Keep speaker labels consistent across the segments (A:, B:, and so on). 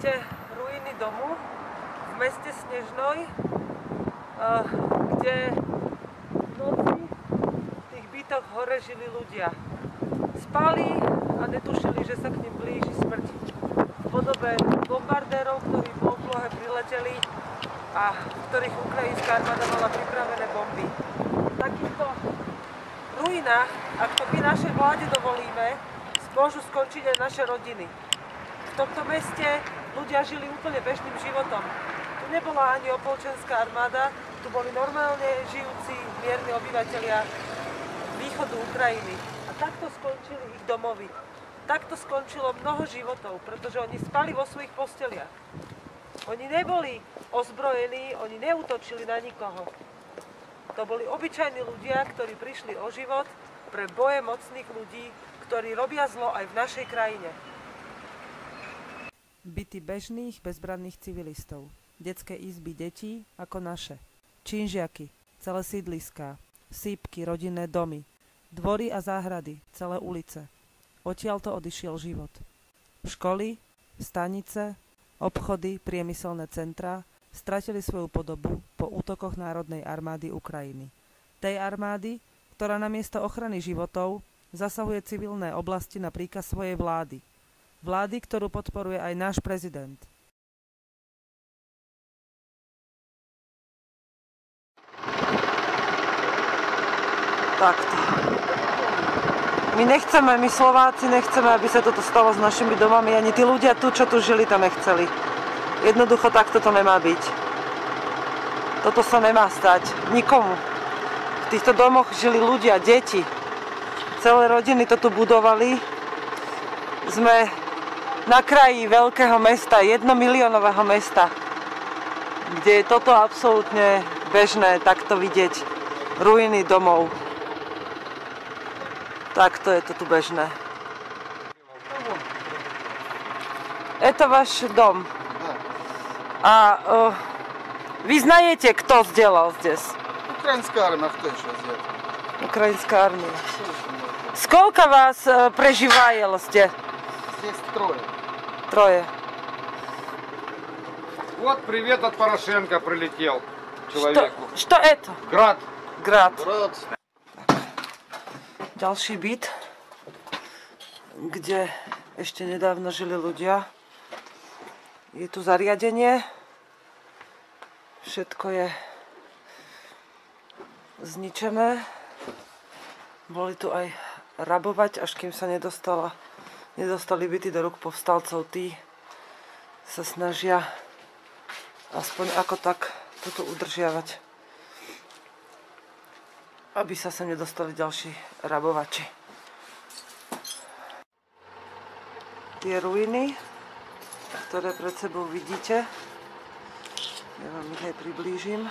A: vidíte ruiny domu v meste Snežnoj, kde v noci v tých bytoch hore žili ľudia. Spali a netušili, že sa k nim blíži smrť. V podobe bombardérov, ktorí po oblohe prileteli a v ktorých ukrajinská armáda mala pripravené bomby. V takýchto ruinách, ak to my našej vláde dovolíme, môžu skončiť aj naše rodiny. V tomto meste ľudia žili úplne bežným životom. Tu nebola ani opolčenská armáda, tu boli normálne žijúci mierni obyvatelia východu Ukrajiny. A takto skončili ich domovy. Takto skončilo mnoho životov, pretože oni spali vo svojich posteliach. Oni neboli ozbrojení, oni neútočili na nikoho. To boli obyčajní ľudia, ktorí prišli o život pre boje mocných ľudí, ktorí robia zlo aj v našej krajine. Byty bežných, bezbranných civilistov. Detské izby detí ako naše. Činžiaky, celé sídliská, sýpky, rodinné domy, dvory a záhrady, celé ulice. Odtiaľto odišiel život. Školy, stanice, obchody, priemyselné centrá stratili svoju podobu po útokoch Národnej armády Ukrajiny. Tej armády, ktorá namiesto ochrany životov zasahuje civilné oblasti na príkaz svojej vlády. Vlády, ktorú podporuje aj náš prezident. Takto. My Slováci nechceme, aby sa toto stalo s našimi domami. Ani tí ľudia tu, čo tu žili, to nechceli. Jednoducho takto to nemá byť. Toto sa nemá stať nikomu. V týchto domoch žili ľudia, deti. Celé rodiny to tu budovali. Sme na kraji veľkého mesta, 1-miliónového mesta, kde je toto absolútne bežné, takto vidieť ruiny domov. Takto je to tu bežné. Это ваш дом. А вы знаете, кто сделал здесь?
B: Украинская армия, кто еще сделал?
A: Украинская армия. Сколько вас проживает здесь?
B: Здесь трое.
A: Трое.
C: Вот привет от Порошенко прилетел человеку.
A: Что это?
C: Град.
A: Град.
B: Брат.
A: Ďalší byt, kde ešte nedávno žili ľudia. Je tu zariadenie. Všetko je zničené. Boli tu aj rabovať, až kým sa nedostali byty do rúk povstalcov. Tí sa snažia aspoň ako tak toto udržiavať, aby sa sem nedostali ďalší rabovači. Tie ruiny, ktoré pred sebou vidíte, ja vám ich aj priblížim.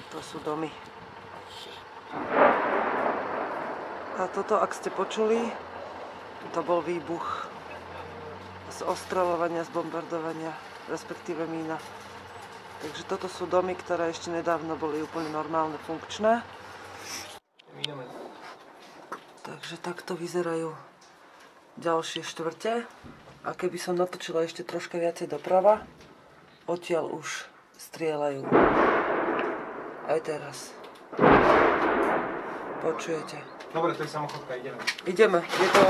A: To sú domy. A toto, ak ste počuli, to bol výbuch z ostreľovania, z bombardovania, respektíve mína. Takže toto sú domy, ktoré ešte nedávno boli úplne normálne, funkčné. Takže takto vyzerajú ďalšie štvrte. A keby som natočila ešte troška viacej doprava, odtiaľ už strieľajú. Aj teraz. Počujete?
C: Dobre, to je samochodka, ideme.
A: Ideme, je to...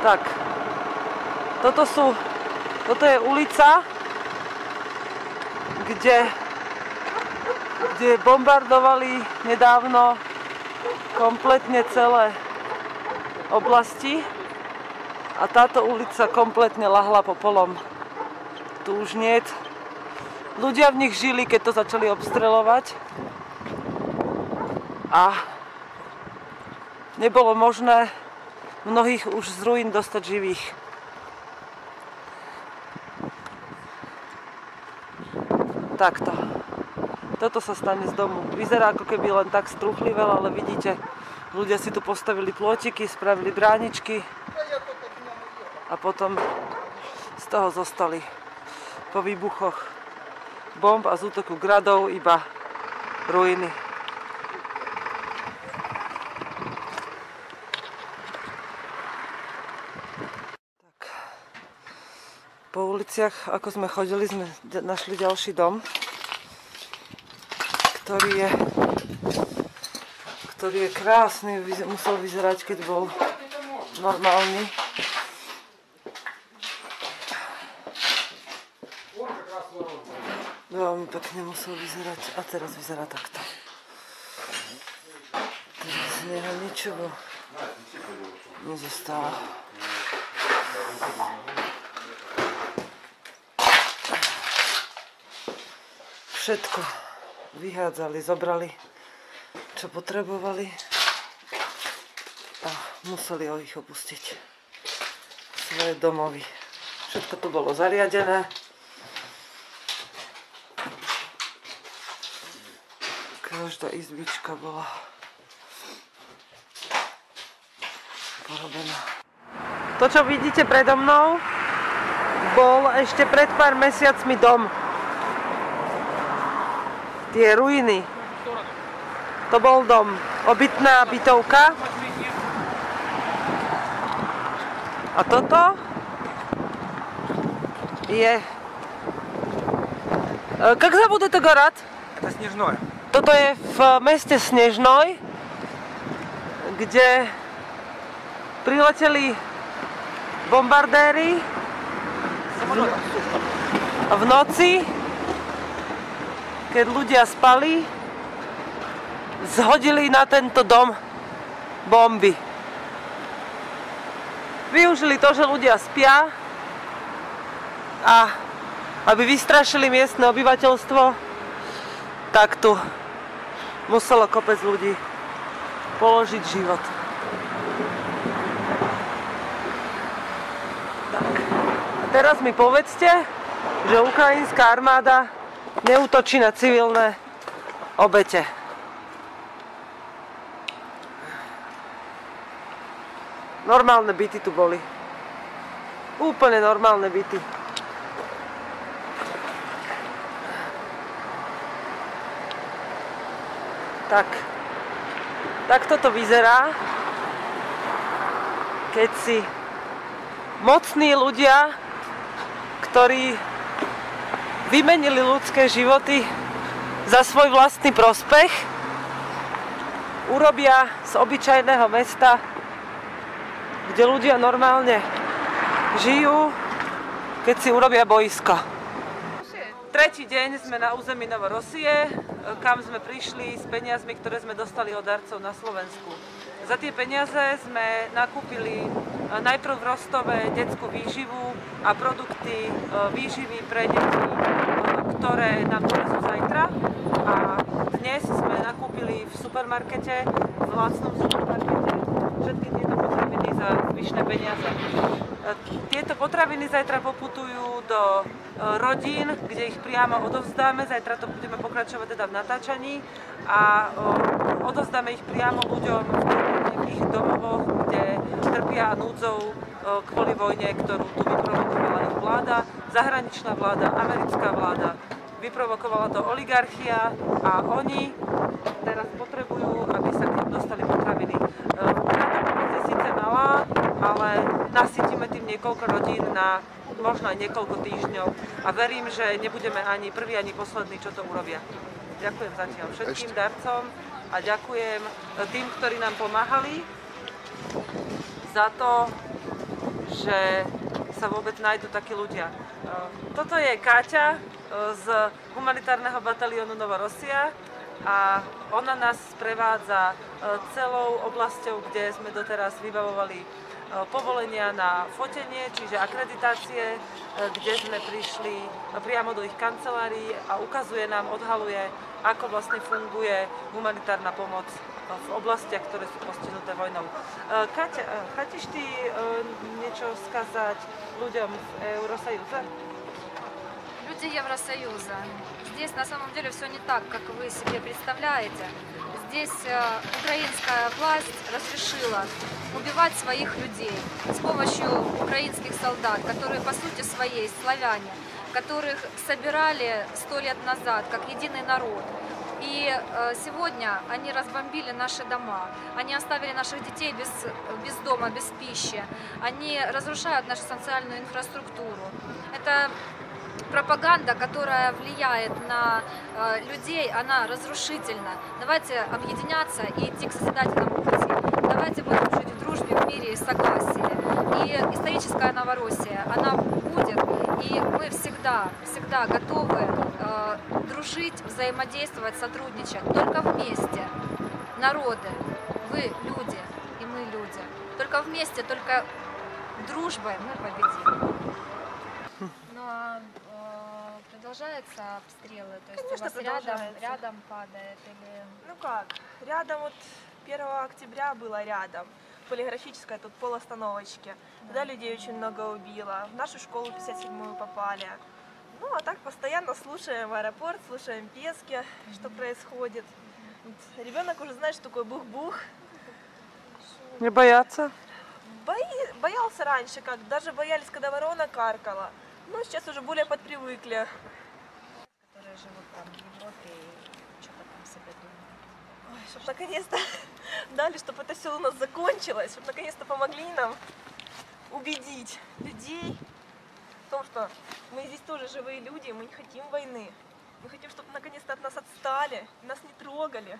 A: Tak. Toto je ulica, kde bombardovali nedávno kompletne celé oblasti a táto ulica kompletne lahla popolom. Tu už niet. Ľudia v nich žili, keď to začali obstreľovať a nebolo možné mnohých už z ruín dostať živých. Takto. Toto sa stane z domu. Vyzerá, ako keby len tak struchlivel, ale vidíte, ľudia si tu postavili plôtiky, spravili bráničky a potom z toho zostali po výbuchoch bomb a z útoku gradov iba ruiny. Po uliciach, ako sme chodili, sme našli ďalší dom, ktorý je krásny, musel vyzerať, keď bol normálny. Veľmi pekne musel vyzerať a teraz vyzerá takto. Teraz z neho ničoho nezostalo. Všetko vyhádzali, zobrali, čo potrebovali a museli ich opustiť. Svoje domovy. Všetko tu bolo zariadené. Každá izbička bola porobená. To, čo vidíte predo mnou, bol ešte pred pár mesiacmi dom. Tie ruiny. To bol dom. Obytná bytovka. A toto je... Как зовут это город?
D: Это Снежное.
A: Toto je v meste Snežnoj, kde prileteli bombardéri v noci, keď ľudia spali, zhodili na tento dom bomby. Využili to, že ľudia spia a aby vystrašili miestne obyvateľstvo, tak tu muselo kopec ľudí položiť život. Tak. A teraz mi povedzte, že ukrajinská armáda neútočí na civilné obete. Normálne byty tu boli. Úplne normálne byty. Tak toto vyzerá, keď si mocní ľudia, ktorí vymenili ľudské životy za svoj vlastný prospech, urobia z obyčajného mesta, kde ľudia normálne žijú, keď si urobia boisko. Tretí deň sme na území Novorosie, kam sme prišli s peniazmi, ktoré sme dostali od darcov na Slovensku. Za tie peniaze sme nakúpili najprv v Rostove detskú výživu a produkty výživy pre deti, ktoré nám dovezú zajtra. A dnes sme nakúpili v supermarkete, v lacnom supermarkete, všetky tieto potraviny za zvyšné peniaze. Tieto potraviny zajtra poputujú do rodín, kde ich priamo odovzdáme. Zajtra to budeme pokračovať teda v natáčaní a odovzdáme ich priamo ľuďom v ich domovoch, kde trpia núdzou kvôli vojne, ktorú tu vyprovokovala ich vláda, zahraničná vláda, americká vláda. Vyprovokovala to oligarchia a oni teraz potrebujú, aby sa k nim dostali potraviny. Táto pomoc je síce malá, ale nasytíme tým niekoľko rodín na možno aj niekoľko týždňov a verím, že nebudeme ani prví, ani poslední, čo to urobia. Ďakujem zatiaľ všetkým darcom a ďakujem tým, ktorí nám pomáhali za to, že sa vôbec nájdú takí ľudia. Toto je Káťa z humanitárneho bataliónu Novorosia a ona nás sprevádza celou oblasťou, kde sme doteraz vybavovali povolenia na fotenie, čiže akreditácie, kde sme prišli priamo do ich kancelárií a ukazuje nám, odhaluje, ako vlastne funguje humanitárna pomoc v oblastiach, ktoré sú postihnuté vojnou. Kaťa, chceš ty niečo skázať ľuďom v Евросоюзе?
E: Люди Евросоюза. Здесь на самом деле все не так, как вы себе представляете. Здесь украинская власть разрешила убивать своих людей с помощью украинских солдат, которые по сути своей славяне, которых собирали 100 лет назад как единый народ. И сегодня они разбомбили наши дома, они оставили наших детей без дома, без пищи, они разрушают нашу социальную инфраструктуру. Это пропаганда, которая влияет на людей, она разрушительна. Давайте объединяться и идти к созидательному пути. Давайте будем жить в дружбе, в мире и согласии. И историческая Новороссия, она будет, и мы всегда готовы дружить, взаимодействовать, сотрудничать. Только вместе, народы, вы люди, и мы люди. Только вместе, только дружбой мы победим. Но продолжаются обстрелы? То есть
D: Конечно,
E: у вас рядом падает? Или...
D: Ну как, рядом вот 1 октября было рядом, полиграфическая, тут полостановочки. Тогда людей очень много убило. В нашу школу 57-ю попали. Ну а так постоянно слушаем аэропорт, слушаем Пески, что происходит. Вот ребенок уже знает, что такое бух-бух.
A: Не боятся?
D: Боялся раньше, как даже боялись, когда ворона каркала. Но сейчас уже более подпривыкли.
E: Которые живут там в Европе и что-то там себе думают.
D: Ой, чтобы наконец-то дали, чтобы это все у нас закончилось, чтобы наконец-то помогли нам убедить людей в том, что мы здесь тоже живые люди, мы не хотим войны. Мы хотим, чтобы наконец-то от нас отстали, нас не трогали.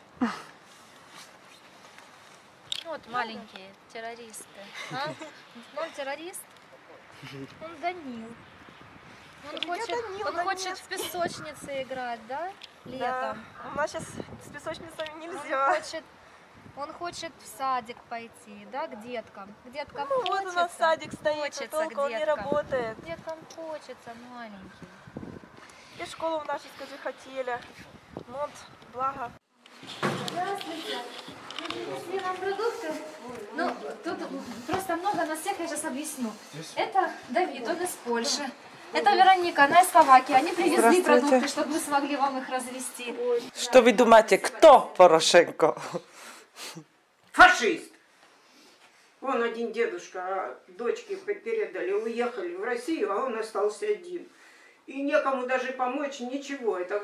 E: Ну вот маленькие террористы. А? Он террорист? Он Данил. Он хочет в песочнице играть, да? Летом.
D: Да, у нас сейчас с песочницами нельзя.
E: Он хочет в садик пойти, да, к деткам. К деткам
D: Ну
E: хочется.
D: вот у нас садик стоит,
E: Хочется
D: но толку
E: к
D: он не
E: деткам.
D: работает.
E: Деткам хочется, маленький.
D: И школу в нашу, скажи, хотели. Ну вот, благо.
E: Здравствуйте. Вы принесли нам продукты? Ну, тут просто много нас всех, я сейчас объясню. Это Давид, он из Польши. Это Вероника, она из Словакии. Они привезли продукты, чтобы мы смогли вам их развезти.
A: Что вы думаете, кто Порошенко?
F: Фашист. Вон один дедушка, дочки передали, уехали в Россию, а он остался один. И некому даже помочь, ничего. Это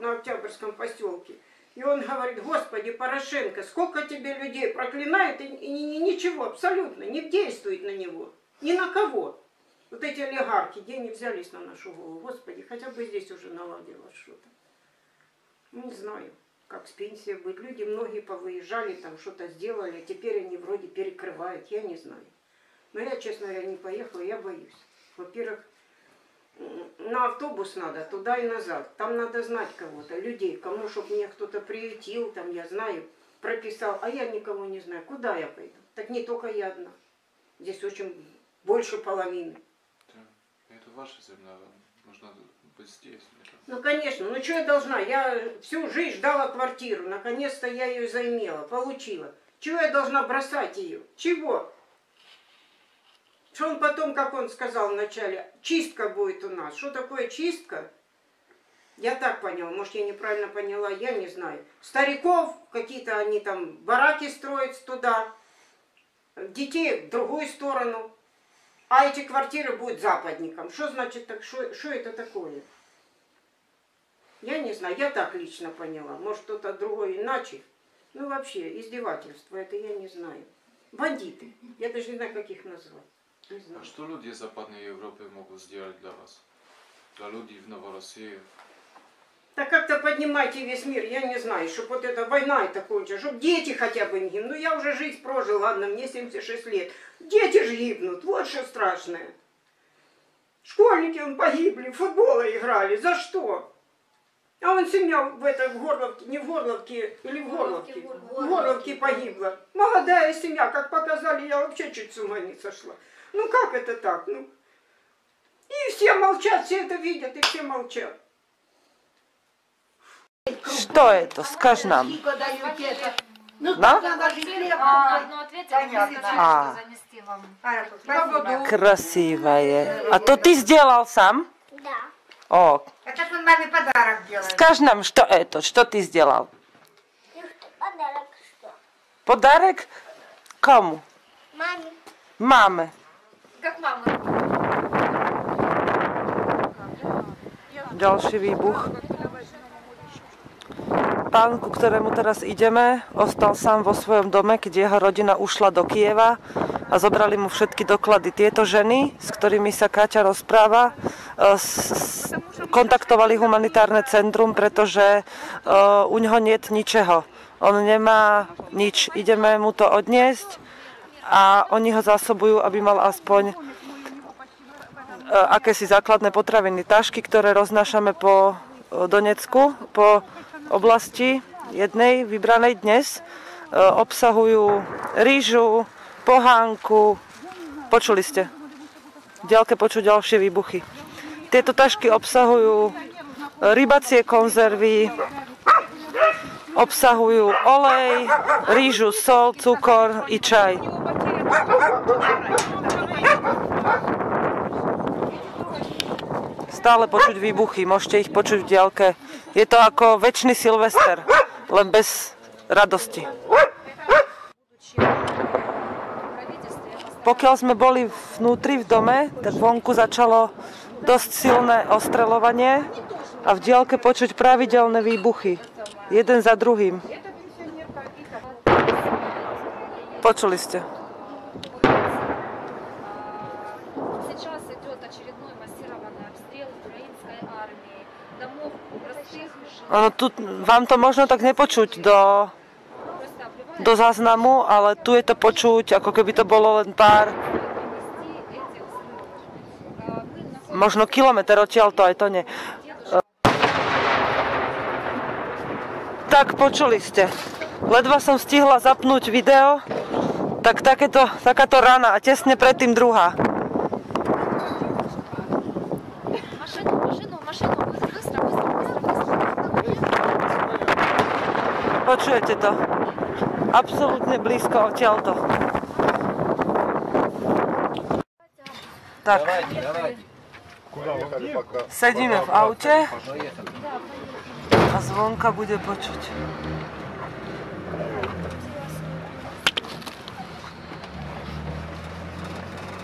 F: на Октябрьском поселке. И он говорит: Господи, Порошенко, сколько тебе людей проклинают, и ничего, абсолютно не действует на него. Ни на кого. Вот эти олигархи, где они взялись на нашу голову? Господи, хотя бы здесь уже наладилось что-то. Не знаю, как с пенсией быть. Люди многие повыезжали, там что-то сделали, теперь они вроде перекрывают, я не знаю. Но я, честно говоря, не поехала, я боюсь. Во-первых, на автобус надо, туда и назад. Там надо знать кого-то, людей, кому, чтобы мне кто-то приютил, там, я знаю, прописал. А я никого не знаю. Куда я пойду? Так не только я одна. Здесь очень больше половины.
G: Это ваша земля, нужно быть здесь.
F: Ну, конечно, ну что я должна? Я всю жизнь ждала квартиру, наконец-то я ее заимела, получила. Чего я должна бросать ее? Чего? Что он потом, как он сказал вначале, чистка будет у нас. Что такое чистка? Я так поняла, может я неправильно поняла, я не знаю. Стариков, какие-то они там бараки строят туда, детей в другую сторону. А эти квартиры будут западникам. Что значит так? Что это такое? Я не знаю, я так лично поняла. Может кто-то другой иначе. Ну вообще, издевательство, это я не знаю. Бандиты. Я даже не знаю, как их назвать. Не знаю.
G: А что люди из Западной Европы могут сделать для вас? Для людей в Новороссии?
F: Так как-то поднимайте весь мир, я не знаю, чтобы вот эта война это кончилась, чтобы дети хотя бы не гибнут. Ну я уже жизнь прожил, ладно, мне 76 лет. Дети же гибнут, вот что страшное. Школьники погибли, в футбол играли, за что? А вон семья в Горловке, не в Горловке, или в Горловке? В Горловке погибла. Молодая семья, как показали, я вообще чуть с ума не сошла. Ну как это так? Ну. И все молчат, все это видят, и все молчат.
A: Что это? Скажи нам. Да?
E: Ну, ответили, мы сказали, что занести вам.
A: Красивое. А то ты сделал сам?
H: Да.
A: О,
I: Это ж он маме подарок делает.
A: скажи нам, что это? Что ты сделал?
H: Подарок что?
A: Подарок? Кому?
H: Маме.
A: Маме.
E: Как мама.
A: Další výbuch. pán, ku ktorému teraz ideme, ostal sám vo svojom dome, keď jeho rodina ušla do Kyjeva a zobrali mu všetky doklady. Tieto ženy, s ktorými sa Káťa rozpráva, kontaktovali humanitárne centrum, pretože u ňoho niet ničeho. On nemá nič. Ideme mu to odniesť a oni ho zásobujú, aby mal aspoň akési základné potraviny. Tašky, ktoré roznášame po Donecku, po oblasti jednej vybranej dnes, obsahujú rýžu, pohánku. Počuli ste? V diaľke počuť ďalšie výbuchy. Tieto tašky obsahujú rybacie konzervy, obsahujú olej, rýžu, sol, cukor i čaj. Stále počuť výbuchy, môžete ich počuť v diaľke. Je to ako večný Silvester, len bez radosti. Pokiaľ sme boli vnútri v dome, tak vonku začalo dosť silné ostreľovanie a v diaľke počuť pravidelné výbuchy. Jeden za druhým. Počuli ste. Ono, tu vám to možno tak nepočuť do záznamu, ale tu je to počuť, ako keby to bolo len pár, možno kilometr odtiaľ, to aj to nie. Tak, počuli ste. Ledva som stihla zapnúť video, tak takáto rana a tesne predtým druhá. Počujete to? Absolútne blízko odtiaľto. Tak. Sedíme v aute a zvonka bude počuť.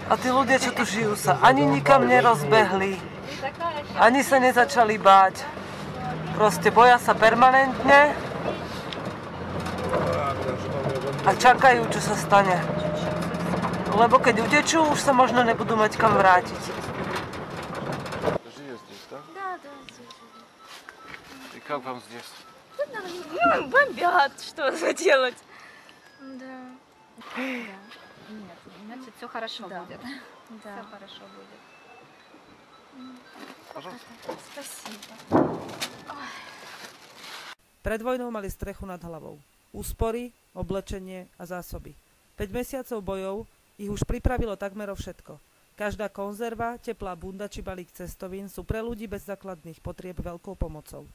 A: A tí ľudia, čo tu žijú, sa ani nikam nerozbehli, ani sa nezačali báť. Proste boja sa permanentne a čakajú, čo sa stane. Lebo keď utečú, už sa možno nebudú mať kam vrátiť.
G: Žije здесь, да? Да, здесь. И как вам здесь?
D: Ну, бомбят, что делать?
E: Да. Нет, значит, все хорошо будет. Да. Все хорошо будет.
G: Пожалуйста.
E: Спасибо.
A: Pred vojnou mali strechu nad hlavou, úspory, oblečenie a zásoby. 5 mesiacov bojov ich už pripravilo takmer o všetko. Každá konzerva, teplá bunda či balík cestovín sú pre ľudí bez základných potrieb veľkou pomocou.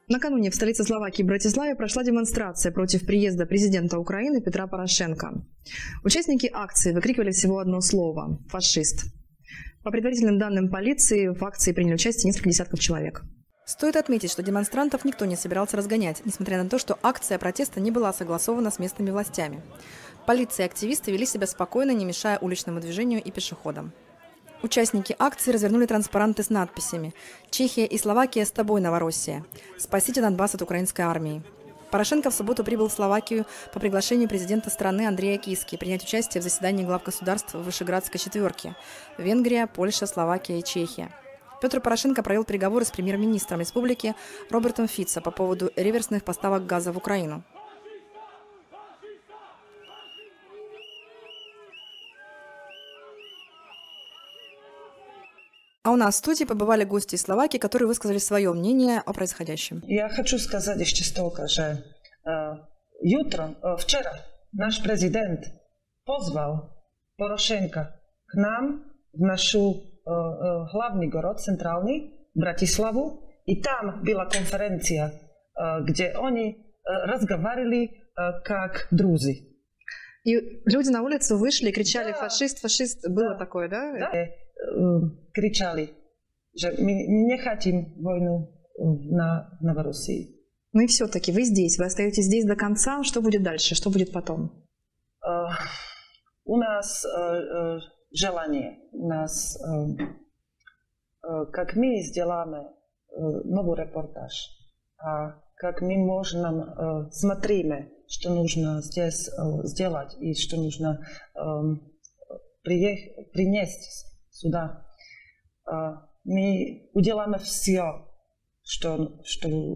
J: Накануне в столице Словакии Братиславе прошла демонстрация против приезда президента Украины Петра Порошенко. Участники акции выкрикивали всего одно слово – «фашист». По предварительным данным полиции, в акции приняли участие несколько десятков человек.
K: Стоит отметить, что демонстрантов никто не собирался разгонять, несмотря на то, что акция протеста не была согласована с местными властями. Полиция и активисты вели себя спокойно, не мешая уличному движению и пешеходам. Участники акции развернули транспаранты с надписями «Чехия и Словакия с тобой, Новороссия! Спасите Донбасс от украинской армии!». Порошенко в субботу прибыл в Словакию по приглашению президента страны Андрея Киски принять участие в заседании глав государств Вышеградской четверки – Венгрия, Польша, Словакия и Чехия. Петр Порошенко провел переговоры с премьер-министром республики Робертом Фицо по поводу реверсных поставок газа в Украину. А у нас в студии побывали гости из Словакии, которые высказали свое мнение о происходящем.
A: Я хочу сказать еще столько, что вчера наш президент позвал Порошенко к нам в нашу главный город, центральный, Братиславу, и там была конференция, где они разговаривали как друзья.
J: И люди на улицу вышли и кричали «фашист, фашист». Было такое, да?
A: Да. Кричали, что мы не хотим войну на Новороссии.
J: Ну и все-таки вы здесь, вы остаетесь здесь до конца. Что будет дальше, что будет потом?
A: У нас желание, у нас, как мы сделаем новый репортаж, как мы можем смотрим, что нужно здесь сделать и что нужно принести сюда. Мы уделаем все, что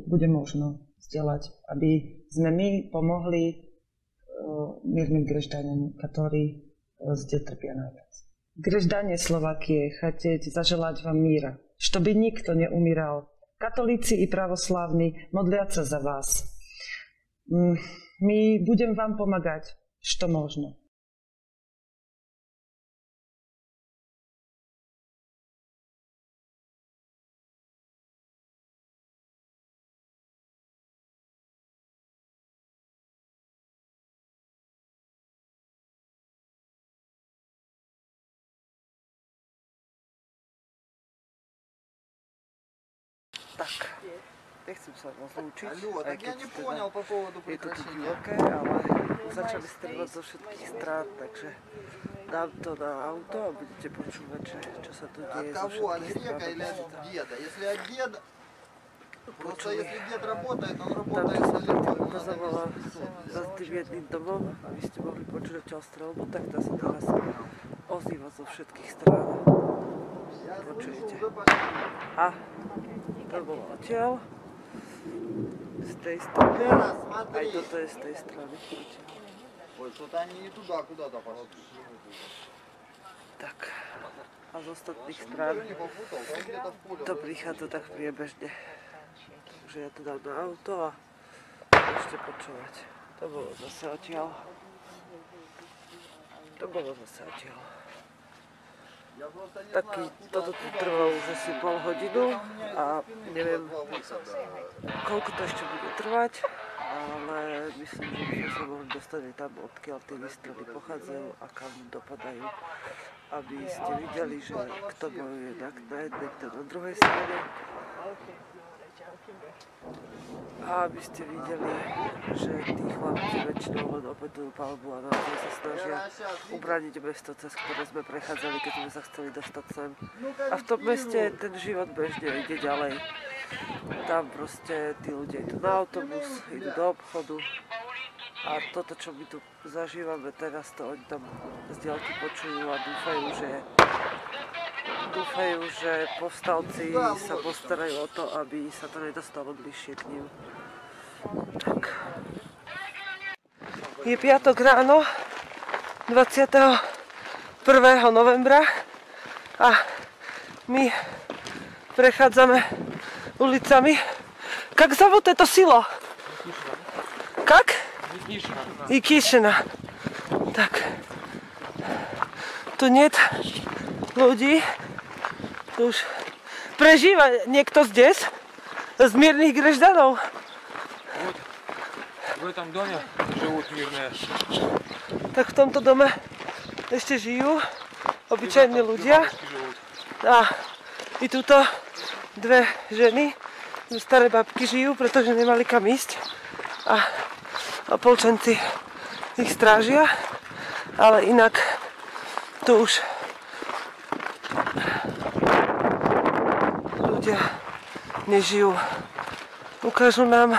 A: будет можно сделать, aby sme my pomohli мирным гражданам, которые здесь трпят najviac. Граждане Словакии хотят зажелать вам мира, чтобы никто не умирал. Католíci и православní modliaца за вас. Мы будем вам помогать, что можно. Tak, nechcem sa rozlúčiť, aj keď teda je to tu divoké, ale začali strieľať zo všetkých strán, takže dám to na auto a budete počúvať, čo sa tu deje zo všetkých strán. Tam, čo som predtým ukazovala za tým jedným domom, aby ste mohli počuť odtiaľ streľbu, tak tá sa teraz ozýva zo všetkých strán. Počujete. A to bolo odtiaľ, z tej strany, aj toto je z tej strany. Tak, a z ostatných strán to prichádza tak priebežne. Takže ja to dám na auto a môžete počúvať. To bolo zase odtiaľ. To bolo zase odtiaľ. Toto tu trvalo už asi pol hodinu a neviem, koľko to ešte bude trvať, ale myslím, že by sme sa mohli dostať aj tam, odkiaľ tie výstrely pochádzajú a kam dopadajú, aby ste videli, že kto bojuje na jednej, kto na druhej strane. A aby ste videli, že tí chlapci väčšinou len opätujú palbu a naozaj sa snažia ubrániť mesto, cez ktoré sme prechádzali, keď sme sa chceli dostať sem. A v tom meste ten život bežne ide ďalej. Tam proste tí ľudia idú na autobus, idú do obchodu. A toto, čo my tu zažívame teraz, to oni tam z diaľky počujú a dúfajú, že povstalci sa postarajú o to, aby sa to nedostalo bližšie k nim. Tak. Je piatok ráno, 21. novembra a my prechádzame ulicami. Jak zовут это село? Как? Якишино. Так. Tu нет ľudí. Tu už prežíva niekto здесь z мирных гражданов.
C: В этом доме живут мирные.
A: Tak v tomto dome ešte žijú obyčajní ľudia. A i tuto dve ženy, staré babky žijú, pretože nemali kam ísť. A opolčenci ich strážia, ale inak tu už ľudia nežijú. Ukážu nám,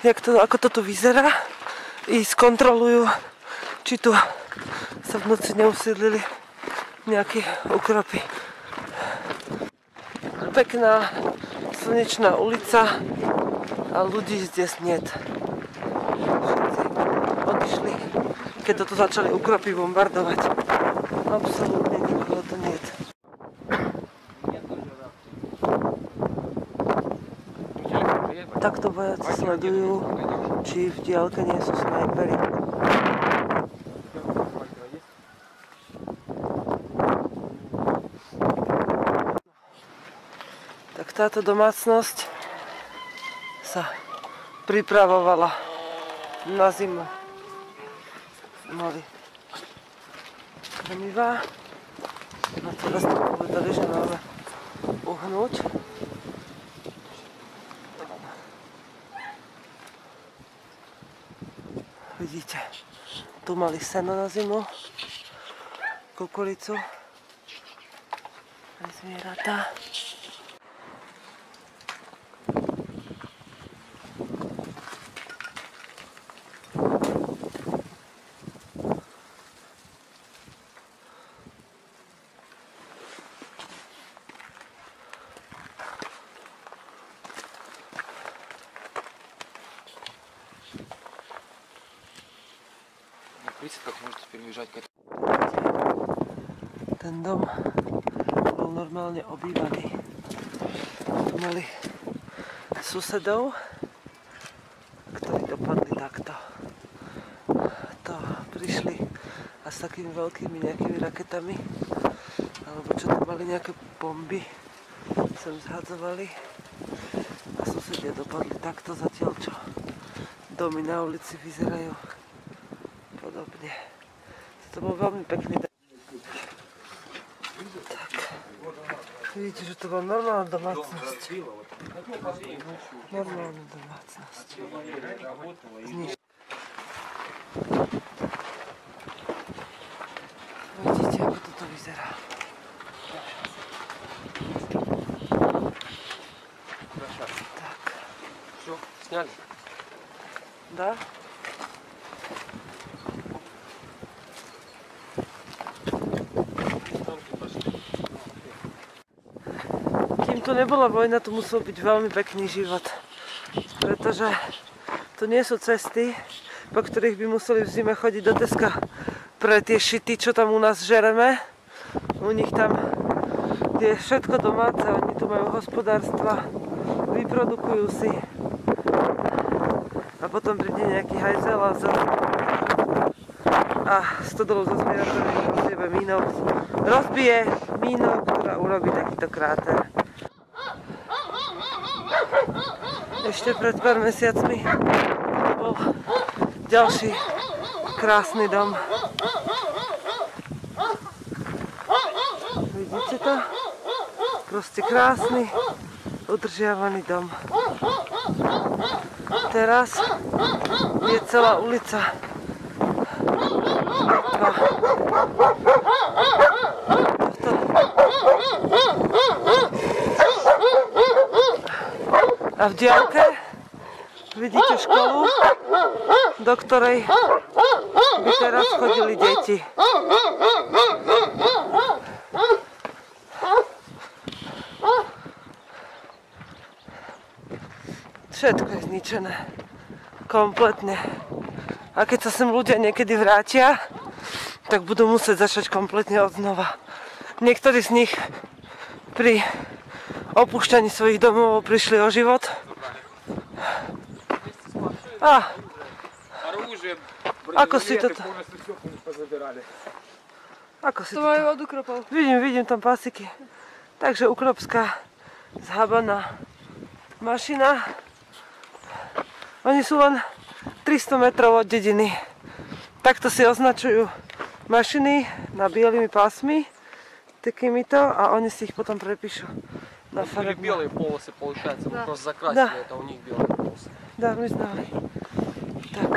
A: ako to tu vyzerá i skontrolujú, či tu sa v noci neusídlili nejaké ukropy. Pekná slnečná ulica a ľudí zdесь нет. Všetci odišli, keď toto začali ukropy bombardovať. Absolútne nikoho tu niet. Takto vojaci sledujú, či v diaľke nie sú snajperi. Tak táto domácnosť sa pripravovala na zimu. Mali krmivá. A teraz to povedali, že máme uhnúť. Vidíte, tu mali seno na zimu, kukuricu, aj zvieratá.
G: Как можете переезжать к этому?
A: Ten dom bol normálne obývaný. Tu mali susedov, ktorí dopadli takto. To prišli a s takými veľkými nejakými raketami, alebo čo tam mali nejaké bomby, sem zhadzovali a susedia dopadli takto, zatiaľ čo domy na ulici vyzerajú podobne. To bol veľmi pekný deň. Tak. Vidíte, že to bola normálna domácnosť. Normálna domácnosť. Vidíte, ako toto vyzerá. Tak.
L: Все, сняли?
A: Да? Kým tu nebola vojna, tu musel byť veľmi pekný život. Pretože tu nie sú cesty, po ktorých by museli v zime chodiť do Teska pre tie šity, čo tam u nás žereme. U nich tam je všetko domáce, oni tu majú hospodárstva, vyprodukujú si. A potom príde nejaký hajzel a stodolu so zvieratami rozbije mínou, ktorá urobí takýto kráter. Ešte pred pár mesiacmi bol ďalší krásny dom. Vidíte to? Proste krásny, udržiavaný dom. Teraz je celá ulica mŕtva. A v diaľke vidíte školu, do ktorej by teraz chodili deti. Všetko je zničené. Kompletne. A keď sa sem ľudia niekedy vrátia, tak budú musieť začať kompletne od znova. Niektorí z nich pri opúšťaní svojich domov prišli o život. Ako si to... Ako si to...
D: Твою воду кропал.
A: Vidím tam pasiky. Takže ukropská zhabaná mašina. Oni sú len 300 metrov od dediny. Takto si označujú mašiny na bielými pásmi, takýmito, a oni si ich potom prepíšu na farebné.
L: Белые полосы, получается, вы просто закрасили, это у них белые полосы.
A: Да, мы знали. Так.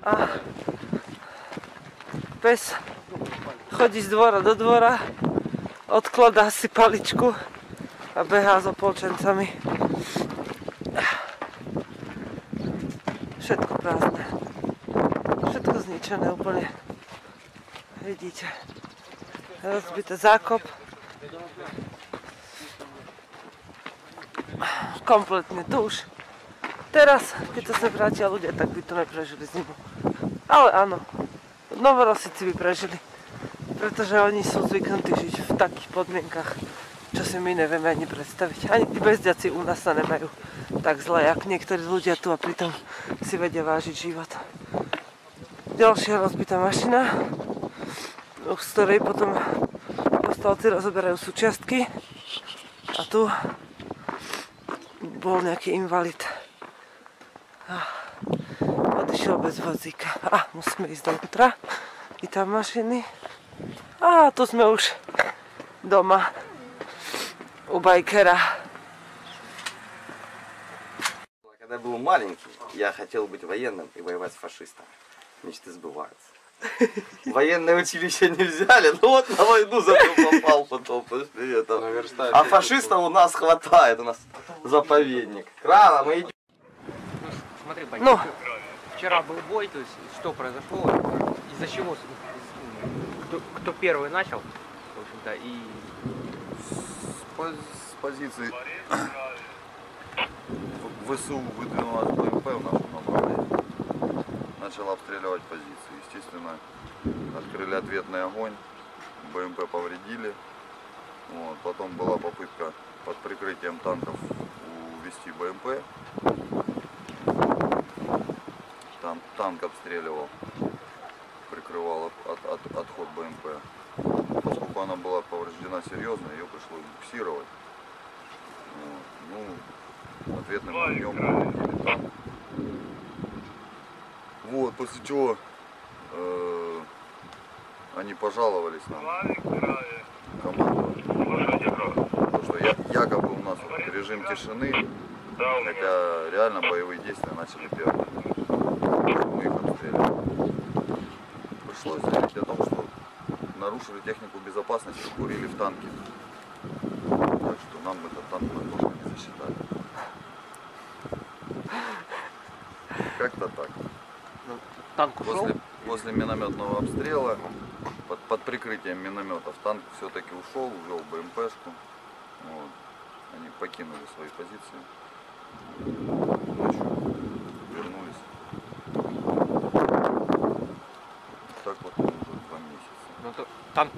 A: A pes chodí z dvora do dvora, odkladá si paličku a behá s opolčencami. Všetko prázdne. Všetko zničené úplne. Vidíte. Rozbité zákop. Kompletne tu už. Teraz, keď sa sem vrátia ľudia, tak by to neprežili zimu. Ale áno, Novorosíci by prežili. Pretože oni sú zvyknutí žiť v takých podmienkach, čo si my nevieme ani predstaviť. Ani tí bezďaci u nás sa nemajú tak zle, jak niektorí ľudia tu, a pritom si vedia vážiť život. Ďalšia rozbitá mašina, z ktorej potom povstalci rozoberajú súčiastky. A tu bol nejaký invalid. Odišiel bez vozíka. Musíme ísť dovnútra. I tam mašiny. Tu sme už doma u bajkera.
M: Когда когда был маленький, я хотел быть военным и воевать с фашистами. Мечты сбываются. Военное училище не взяли, но вот на войну зато попал потом после этого. А фашистов у нас хватает, у нас заповедник. Рано мы идем.
L: Смотри, батя, вчера был бой, то есть что произошло, из-за чего, кто первый начал, в общем-то, и...
N: С позиции ВСУ выдвинулась БМП в нашем направлении. Начал обстреливать позиции. Естественно, открыли ответный огонь, БМП повредили. Вот. Потом была попытка под прикрытием танков увести БМП. Танк обстреливал, прикрывал отход БМП. Поскольку она была повреждена серьезно, ее пришлось буксировать. Вот. Ну, ответным огнем повредили танк. Вот, после чего они пожаловались нам, команду, что якобы у нас режим тишины, хотя реально боевые действия начали первые. Мы их обстреливали. Пришлось заявить о том, что нарушили технику безопасности, курили в танке. Так что нам этот танк тоже не засчитали. Как-то так.
L: Танк ушел?
N: После минометного обстрела, под прикрытием минометов, танк все-таки ушел, увел БМПшку. Вот. Они покинули свои позиции. Ночью вернулись. Так вот уже 2 месяца.
L: Ну, танк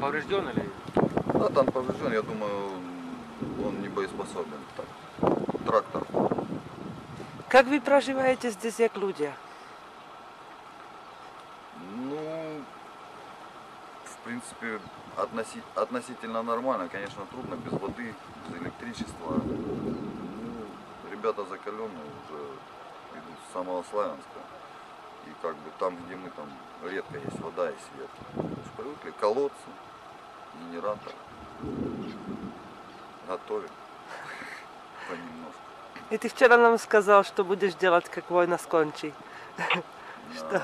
L: поврежден или?
N: Да, танк поврежден, я думаю, он не боеспособен. Так. Трактор.
A: Как вы проживаете здесь, как люди?
N: Ну, в принципе, относительно нормально. Конечно, трудно, без воды, без электричества. Ну, ребята закаленные уже идут с самого Славянска. И как бы там, где мы, там редко есть вода и свет. То есть привыкли колодцы, генератор. Готовим понемножку.
A: И ты вчера нам сказал, что будешь делать, как война скончится. Что?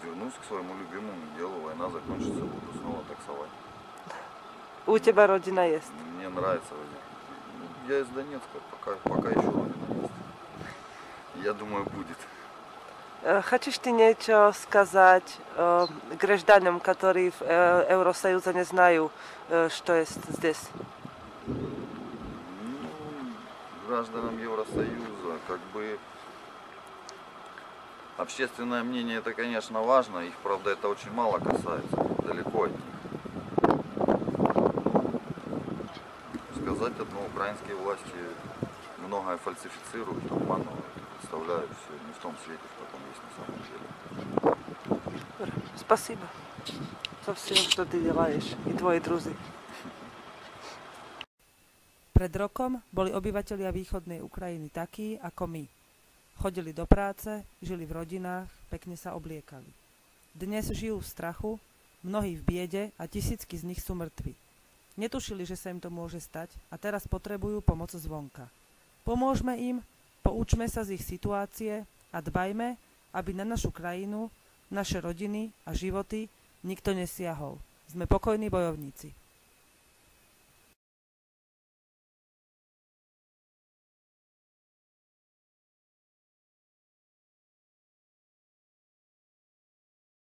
N: Вернусь к своему любимому делу, война закончится, буду снова таксовать.
A: У тебя родина есть?
N: Мне нравится родина. Я из Донецка, пока еще родина есть. Я думаю, будет.
A: Хочешь ты нечто сказать гражданам, которые в Евросоюзе не знают, что есть здесь?
N: Ну, гражданам Евросоюза, как бы, общественное мнение это, конечно, важно, их, правда, это очень мало касается, далеко от них. Сказать одно, украинские власти многое фальсифицируют, обманывают, представляют все не в том свете, в каком есть на самом деле.
A: Спасибо за все, что ты делаешь, и твои друзья.
O: Pred rokom boli obyvatelia východnej Ukrajiny takí ako my. Chodili do práce, žili v rodinách, pekne sa obliekali. Dnes žijú v strachu, mnohí v biede a tisícky z nich sú mŕtvi. Netušili, že sa im to môže stať a teraz potrebujú pomoc zvonka. Pomôžme im, poučme sa z ich situácie a dbajme, aby na našu krajinu, naše rodiny a životy nikto nesiahol. Sme pokojní bojovníci.